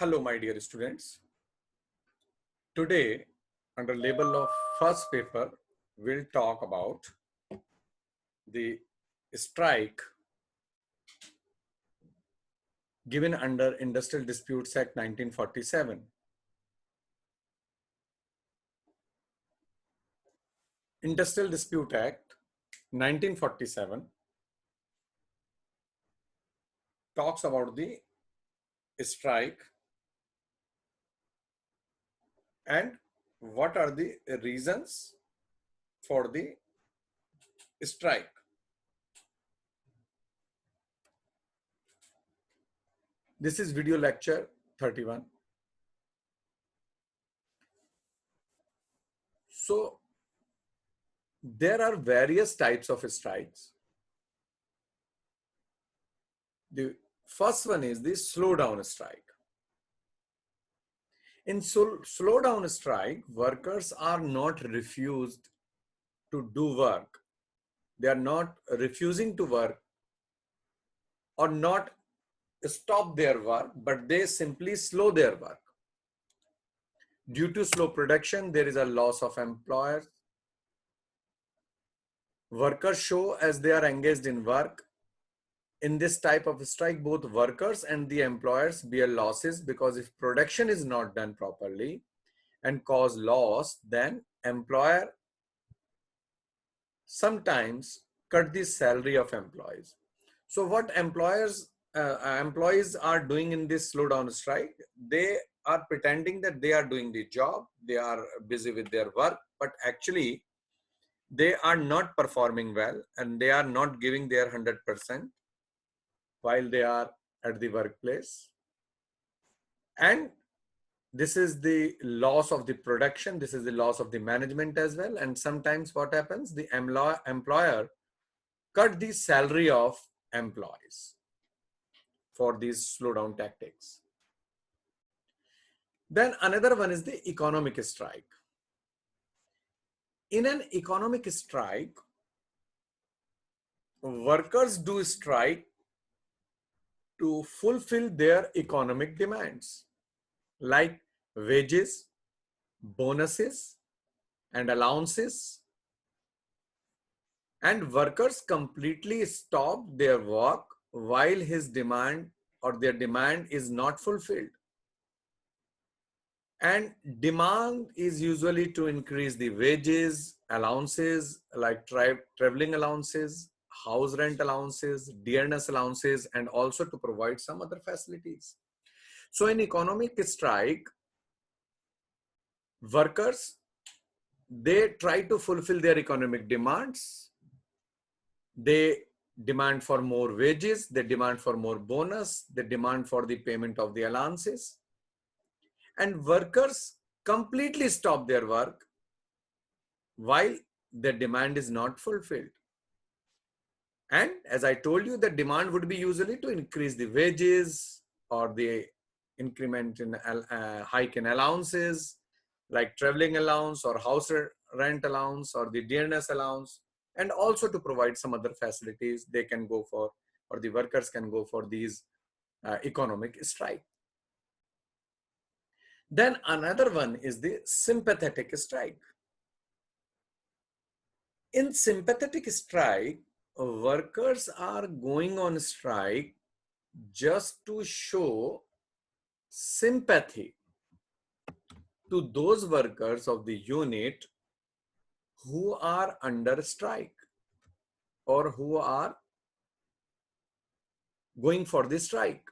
Hello, my dear students. Today, under label of first paper, we'll talk about the strike given under Industrial Disputes Act 1947. Industrial Dispute Act 1947 talks about the strike and what are the reasons for the strike. This is video lecture 31. So there are various types of strikes. The first one is the slowdown strike. In slowdown strike, workers are not refused to do work. They are not refusing to work or not stop their work, but they simply slow their work. Due to slow production, there is a loss of employers. Workers show as they are engaged in work. In this type of strike, both workers and the employers bear losses because if production is not done properly and cause loss, then employer sometimes cut the salary of employees. So what employees are doing in this slowdown strike, they are pretending that they are doing the job, they are busy with their work, but actually they are not performing well and they are not giving their 100% while they are at the workplace. And this is the loss of the production, this is the loss of the management as well. And sometimes what happens, the employer cut the salary of employees for these slowdown tactics. Then another one is the economic strike. In an economic strike, workers do strike to fulfill their economic demands like wages, bonuses, and allowances. And workers completely stop their work while his demand or their demand is not fulfilled. And demand is usually to increase the wages, allowances like traveling allowances, house rent allowances, dearness allowances, and also to provide some other facilities. So in economic strike, workers, they try to fulfill their economic demands. They demand for more wages, they demand for more bonus, they demand for the payment of the allowances. And workers completely stop their work while their demand is not fulfilled. And as I told you, the demand would be usually to increase the wages or the increment in hike in allowances like traveling allowance or house rent allowance or the dearness allowance, and also to provide some other facilities they can go for, or the workers can go for these economic strike. Then another one is the sympathetic strike. In sympathetic strike, workers are going on strike just to show sympathy to those workers of the unit who are under strike or who are going for the strike.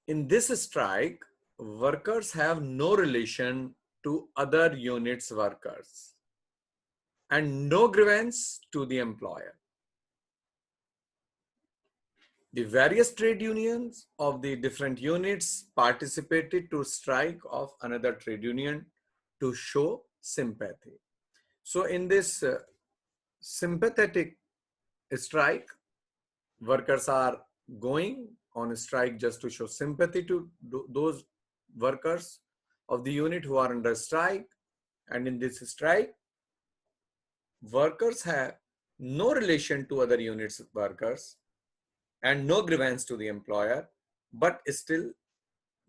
In this strike, workers have no relation to other units' workers and no grievance to the employer. The various trade unions of the different units participated to strike of another trade union to show sympathy. So in this sympathetic strike, workers are going on a strike just to show sympathy to those workers of the unit who are under strike. And in this strike, workers have no relation to other units workers and no grievance to the employer, but still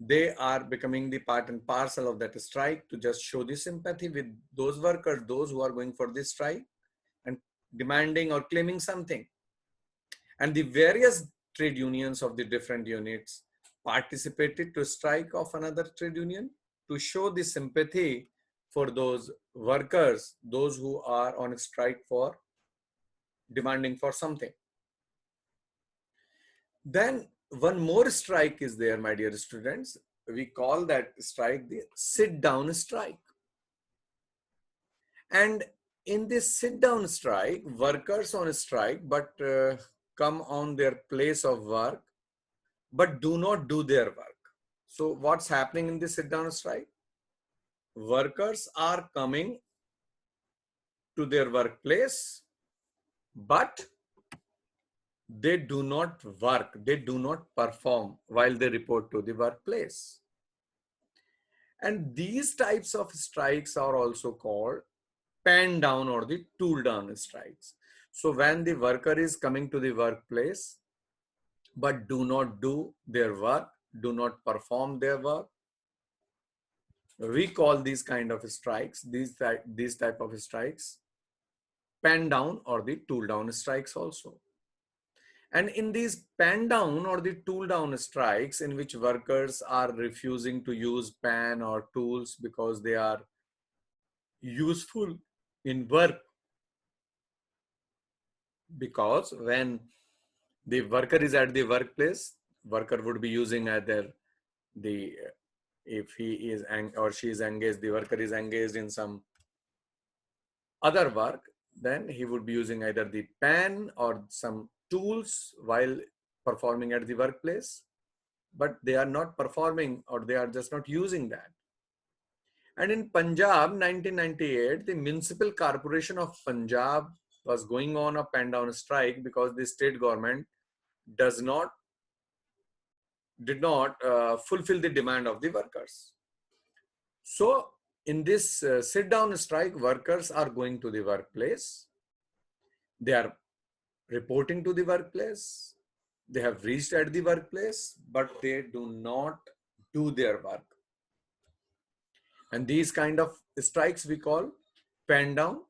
they are becoming the part and parcel of that strike to just show the sympathy with those workers, those who are going for this strike and demanding or claiming something. And the various trade unions of the different units participated to strike of another trade union to show the sympathy for those workers, those who are on strike for demanding for something. Then one more strike is there, my dear students. We call that strike the sit down strike. And in this sit down strike, workers on strike but come on their place of work but do not do their work. So what's happening in this sit down strike? Workers are coming to their workplace, but they do not work, they do not perform while they report to the workplace. And these types of strikes are also called pen down or the tool down strikes. So when the worker is coming to the workplace, but do not do their work, do not perform their work, we call these kind of strikes, these type of strikes, pen down or the tool down strikes also. And in these pen down or the tool down strikes, in which workers are refusing to use pen or tools because they are useful in work, because when the worker is at the workplace, worker would be using either the, if he is or she is engaged, the worker is engaged in some other work, then he would be using either the pen or some tools while performing at the workplace, but they are not performing or they are just not using that. And in Punjab, 1998, the Municipal Corporation of Punjab was going on a pen down strike because the state government did not fulfill the demand of the workers. So in this sit down strike, workers are going to the workplace. They are reporting to the workplace. They have reached at the workplace, but they do not do their work. And these kind of strikes we call pen down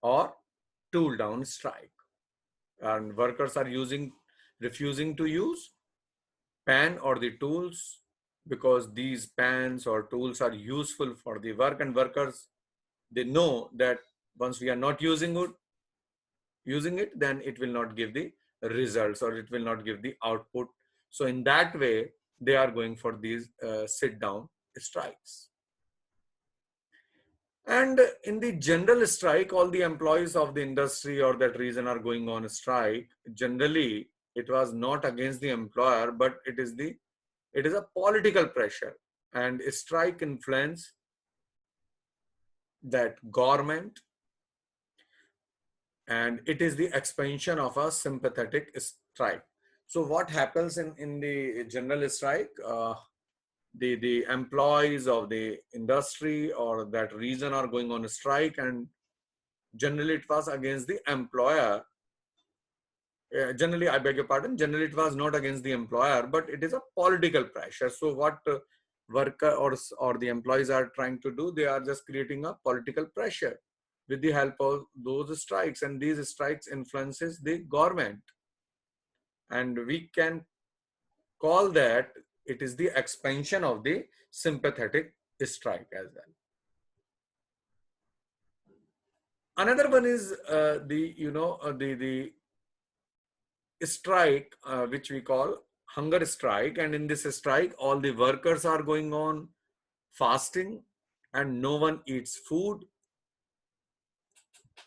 or tool down strike. And workers are refusing to use pen or the tools because these pens or tools are useful for the work, and workers, they know that once we are not using it, then it will not give the results or it will not give the output. So in that way, they are going for these sit down strikes. And in the general strike, all the employees of the industry or that region are going on a strike. Generally, it was not against the employer, but it is a political pressure, and a strike influence that government, and it is the expansion of a sympathetic strike. So what happens in the general strike? The employees of the industry or that region are going on a strike, and generally it was against the employer. Generally, I beg your pardon, generally it was not against the employer, but it is a political pressure. So what worker or the employees are trying to do, they are just creating a political pressure with the help of those strikes, and these strikes influences the government, and we can call that it is the expansion of the sympathetic strike as well. Another one is the strike which we call hunger strike, and in this strike all the workers are going on fasting and no one eats food.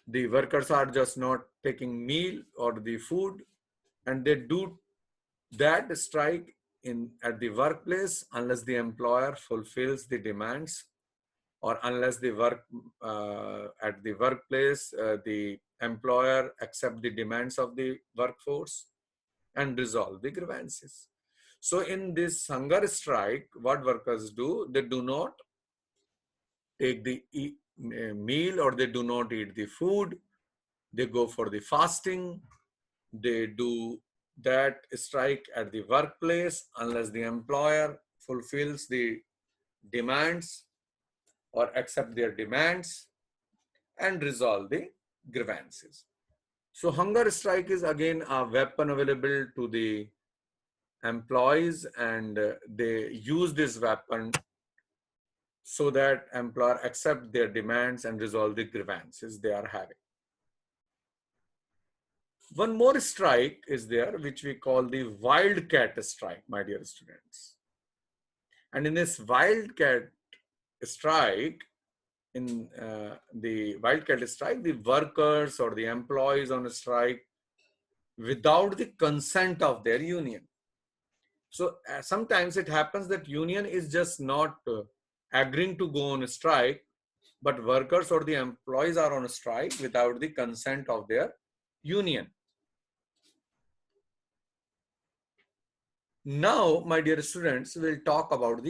The workers are just not taking meal or the food, and they do that strike at the workplace unless the employer fulfills the demands, or unless the work at the workplace the employer accept the demands of the workforce and resolve the grievances. So in this hunger strike, what workers do, they do not take the meal or they do not eat the food. They go for the fasting. They do that strike at the workplace unless the employer fulfills the demands or accept their demands and resolve the grievances. So hunger strike is again a weapon available to the employees, and they use this weapon so that employer accept their demands and resolve the grievances they are having. One more strike is there, which we call the wildcat strike, my dear students. And in this wildcat strike, the wildcat strike, the workers or the employees on a strike without the consent of their union. So sometimes it happens that union is just not agreeing to go on a strike, but workers or the employees are on a strike without the consent of their union. Now, my dear students, we'll talk about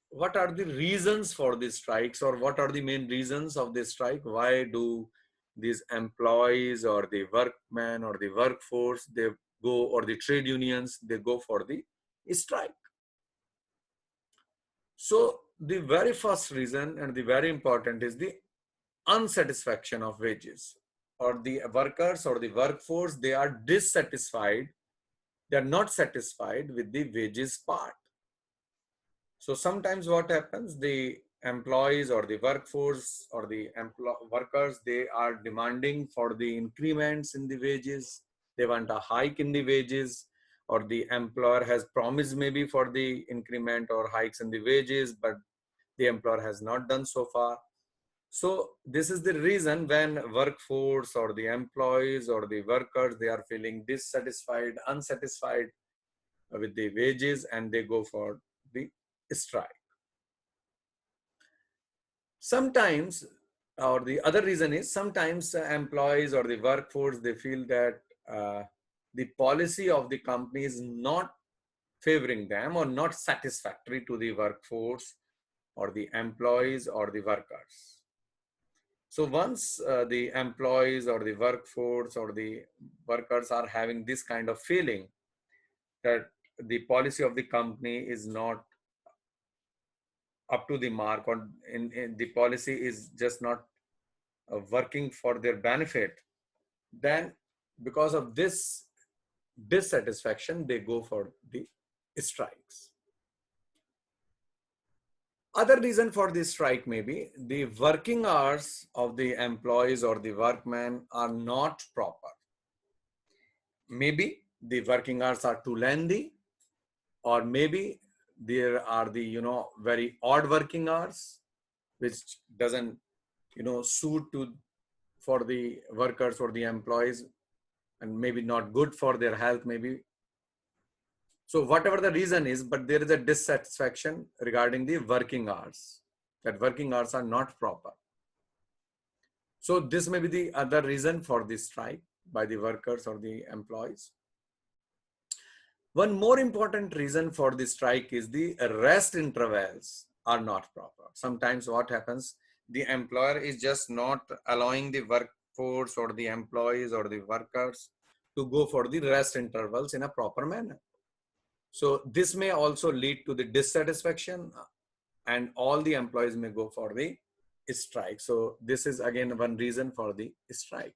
what are the reasons for these strikes, or what are the main reasons of this strike. Why do these employees or the workmen or the workforce, they go, or the trade unions, they go for the strike? So the very first reason, and the very important, is the unsatisfaction of wages, or the workers or the workforce, they are dissatisfied. They are not satisfied with the wages part. So sometimes what happens, the employees or the workforce or the workers, they are demanding for the increments in the wages. They want a hike in the wages, or the employer has promised maybe for the increment or hikes in the wages, but the employer has not done so far. So this is the reason when workforce or the employees or the workers, they are feeling dissatisfied, unsatisfied with the wages, and they go for the strike. Sometimes, or the other reason is, sometimes employees or the workforce, they feel that the policy of the company is not favoring them or not satisfactory to the workforce or the employees or the workers. So once the employees or the workforce or the workers are having this kind of feeling that the policy of the company is not up to the mark, or in the policy is just not working for their benefit, then because of this dissatisfaction, they go for the strikes. Other reason for this strike may be the working hours of the employees or the workmen are not proper. Maybe the working hours are too lengthy, or maybe there are the very odd working hours which doesn't suit to for the workers or the employees, and maybe not good for their health maybe. So whatever the reason is, but there is a dissatisfaction regarding the working hours, that working hours are not proper. So this may be the other reason for this strike by the workers or the employees. One more important reason for the strike is the rest intervals are not proper. Sometimes what happens, the employer is just not allowing the workforce or the employees or the workers to go for the rest intervals in a proper manner. So this may also lead to the dissatisfaction, and all the employees may go for the strike. So this is again one reason for the strike.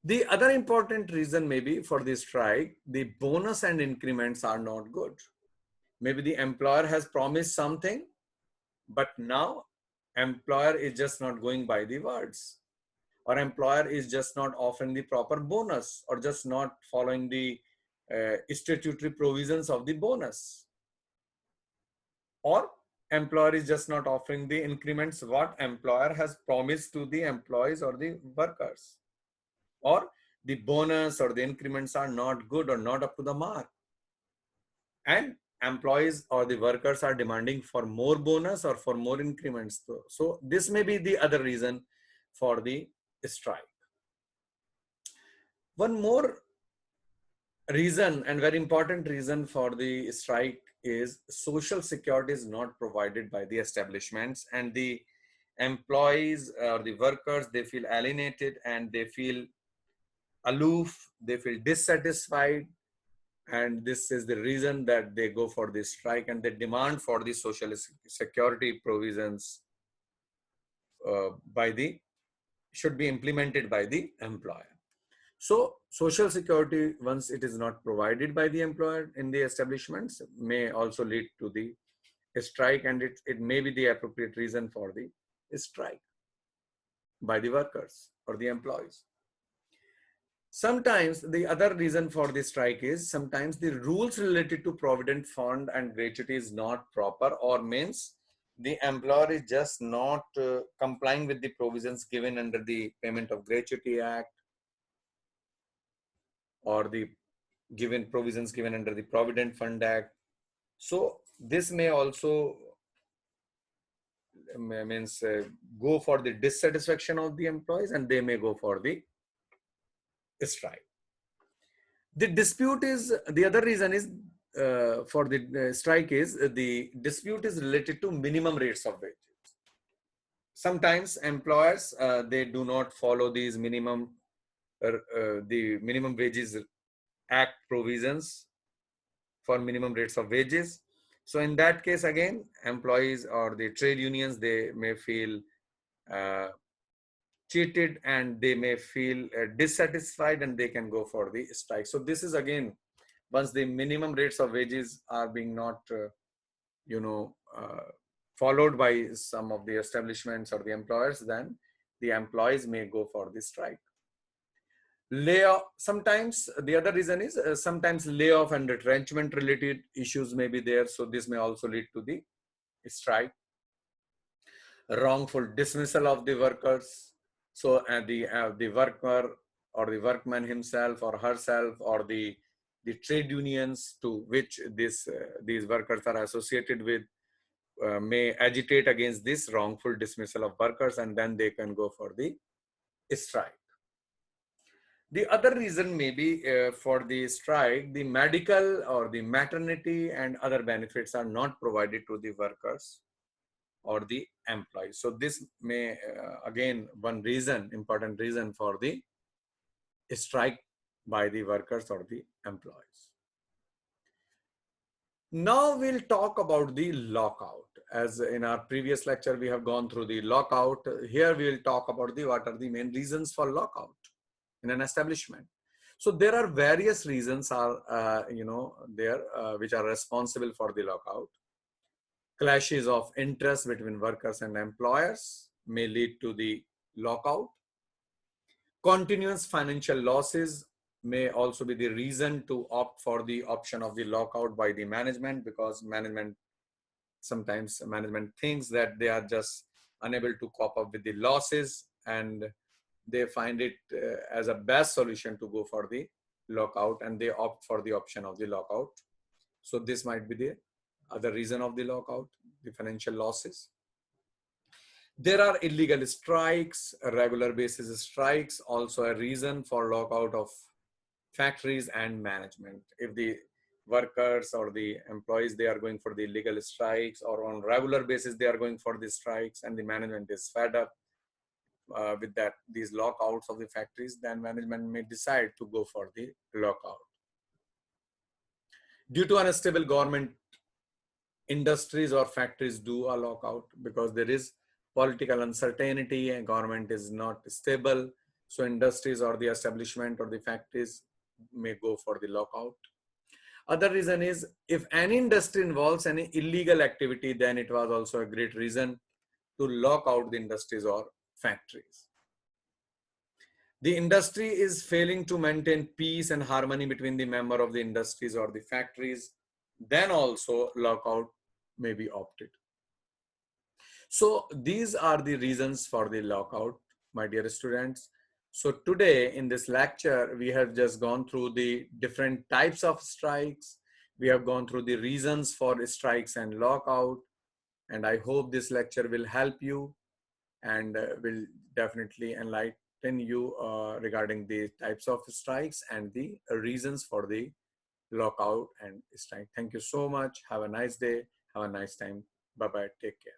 The other important reason maybe for the strike, the bonus and increments are not good. Maybe the employer has promised something, but now employer is just not going by the words, or employer is just not offering the proper bonus, or just not following the statutory provisions of the bonus, or employer is just not offering the increments what employer has promised to the employees or the workers, or the bonus or the increments are not good or not up to the mark, and employees or the workers are demanding for more bonus or for more increments. So this may be the other reason for the strike. One more reason, and very important reason for the strike, is social security is not provided by the establishments, and the employees or the workers, they feel alienated and they feel aloof, they feel dissatisfied, And this is the reason that they go for this strike, and they demand for the social security provisions should be implemented by the employer. So social security, once it is not provided by the employer in the establishments, may also lead to the strike, and it may be the appropriate reason for the strike by the workers or the employees. Sometimes the other reason for the strike is sometimes the rules related to provident fund and gratuity is not proper, or means the employer is just not complying with the provisions given under the Payment of Gratuity Act, or the given provisions given under the Provident Fund Act. So this may also means go for the dissatisfaction of the employees, and they may go for the strike. The dispute is, the other reason is for the strike is the dispute is related to minimum rates of wages. Sometimes employers they do not follow these the minimum wages act provisions for minimum rates of wages. So in that case, again, employees or the trade unions, they may feel cheated, and they may feel dissatisfied, and they can go for the strike. So this is again, once the minimum rates of wages are being not followed by some of the establishments or the employers, then the employees may go for the strike. Layoff, sometimes the other reason is sometimes layoff and retrenchment related issues may be there, so this may also lead to the strike. Wrongful dismissal of the workers, so the worker or the workman himself or herself, or the trade unions to which these workers are associated with may agitate against this wrongful dismissal of workers, and then they can go for the strike. The other reason may be for the strike, the medical or the maternity and other benefits are not provided to the workers or the employees. So this may again one reason, important reason for the strike by the workers or the employees. Now we'll talk about the lockout. As in our previous lecture, we have gone through the lockout. Here we will talk about what are the main reasons for lockout in an establishment. So there are various reasons which are responsible for the lockout. Clashes of interest between workers and employers may lead to the lockout. Continuous financial losses may also be the reason to opt for the option of the lockout by the management, because sometimes management thinks that they are just unable to cope up with the losses, and they find it as a best solution to go for the lockout, and they opt for the option of the lockout. So this might be the other reason of the lockout, the financial losses. There are illegal strikes, regular basis strikes, also a reason for lockout of factories and management. If the workers or the employees, they are going for the illegal strikes, or on regular basis they are going for the strikes, and the management is fed up with these lockouts of the factories, then management may decide to go for the lockout. Due to unstable government, industries or factories do a lockout because there is political uncertainty and government is not stable. So industries or the establishment or the factories may go for the lockout. Other reason is, if any industry involves any illegal activity, then it was also a great reason to lock out the industries or factories. The industry is failing to maintain peace and harmony between the member of the industries or the factories, then also lockout may be opted. So these are the reasons for the lockout, my dear students. So today in this lecture, we have just gone through the different types of strikes. We have gone through the reasons for strikes and lockout. And I hope this lecture will help you and will definitely enlighten you regarding the types of strikes and the reasons for the lockout and strike. Thank you so much. Have a nice day. Have a nice time. Bye-bye. Take care.